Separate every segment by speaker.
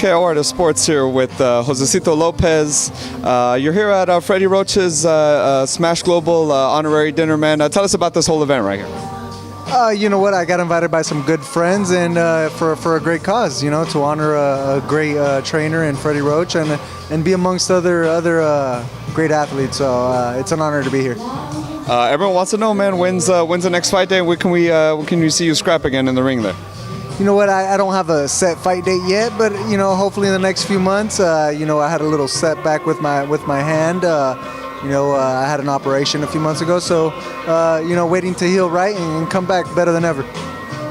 Speaker 1: Pacquiao Art of Sports here with Josesito Lopez. You're here at Freddie Roach's Smash Global honorary dinner, man. Tell us about this whole event right here.
Speaker 2: You know what? I got invited by some good friends and for a great cause. You know, to honor a great trainer in Freddie Roach and be amongst other great athletes. So it's an honor to be here.
Speaker 1: Everyone wants to know, man. When's the next fight day? When can we see you scrap again in the ring there?
Speaker 2: You know what? I don't have a set fight date yet, but you know, hopefully in the next few months. You know, I had a little setback with my hand. You know, I had an operation a few months ago, so you know, waiting to heal right and come back better than ever.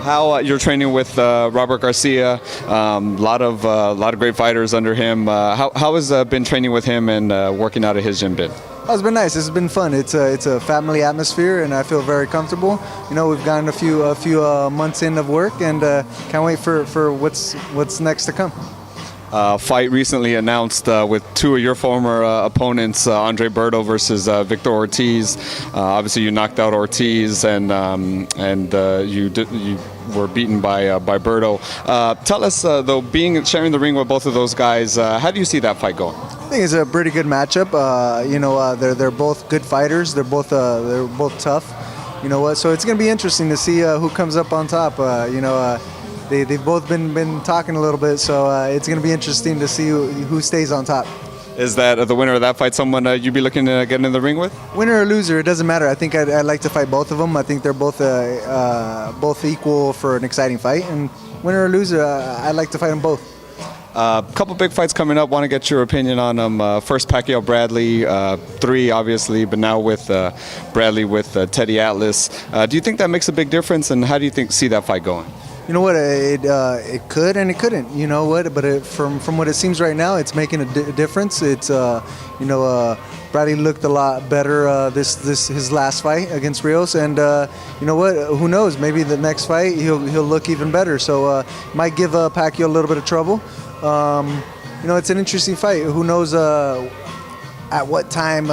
Speaker 1: How you're training with Robert Garcia? Lot of great fighters under him. How has been training with him and working out at his gym been?
Speaker 2: Oh, it's been nice. It's been fun. It's a family atmosphere, and I feel very comfortable. You know, we've gotten a few months in of work, and can't wait for what's next to come.
Speaker 1: Fight recently announced with two of your former opponents, Ortiz and Berto versus Victor Ortiz. Obviously, you knocked out Ortiz, and you were beaten by Berto. Tell us, though, sharing the ring with both of those guys, how do you see that fight going?
Speaker 2: I think it's a pretty good matchup. You know, they're both good fighters. They're both tough. You know what? So it's going to be interesting to see who comes up on top. You know. They've both been talking a little bit, so it's going to be interesting to see who stays on top.
Speaker 1: Is that the winner of that fight someone you'd be looking to get in the ring with?
Speaker 2: Winner or loser, it doesn't matter. I think I'd like to fight both of them. I think they're both equal for an exciting fight. And winner or loser, I'd like to fight them both.
Speaker 1: A couple big fights coming up. Want to get your opinion on them. First, Pacquiao Bradley, 3 obviously, but now with Bradley with Teddy Atlas. Do you think that makes a big difference, and how do you see that fight going?
Speaker 2: You know what? It could and it couldn't. You know what? But from what it seems right now, it's making a difference. It's you know, Bradley looked a lot better his last fight against Rios, and you know what? Who knows? Maybe the next fight he'll look even better. So might give Pacquiao a little bit of trouble. You know, it's an interesting fight. Who knows at what time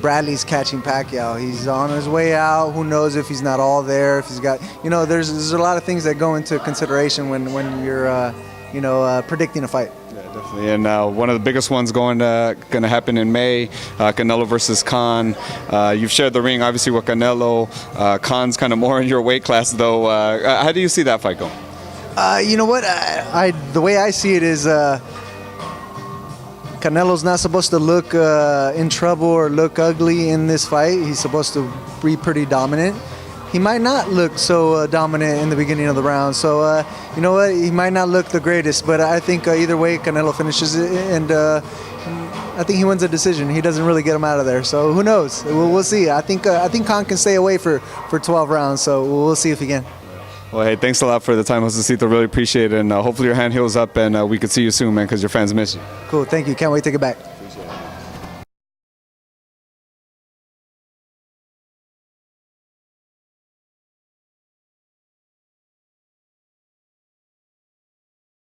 Speaker 2: Bradley's catching Pacquiao? He's on his way out. Who knows if he's not all there? If he's got, you know, there's a lot of things that go into consideration when you're, you know, predicting a fight.
Speaker 1: Yeah, definitely. And one of the biggest ones going to happen in May, Canelo versus Khan. You've shared the ring, obviously, with Canelo. Khan's kind of more in your weight class, though. How do you see that fight going?
Speaker 2: You know what? The way I see it is. Canelo's not supposed to look in trouble or look ugly in this fight. He's supposed to be pretty dominant. He might not look so dominant in the beginning of the round. So, you know what? He might not look the greatest, but I think either way, Canelo finishes it, and I think he wins a decision. He doesn't really get him out of there. So who knows? We'll see. I think Khan can stay away for 12 rounds, so we'll see if he can.
Speaker 1: Well, hey, thanks a lot for the time, Josesito. Really appreciate it, and hopefully your hand heals up, and we could see you soon, man, because your fans miss you.
Speaker 2: Cool, thank you. Can't wait to get back.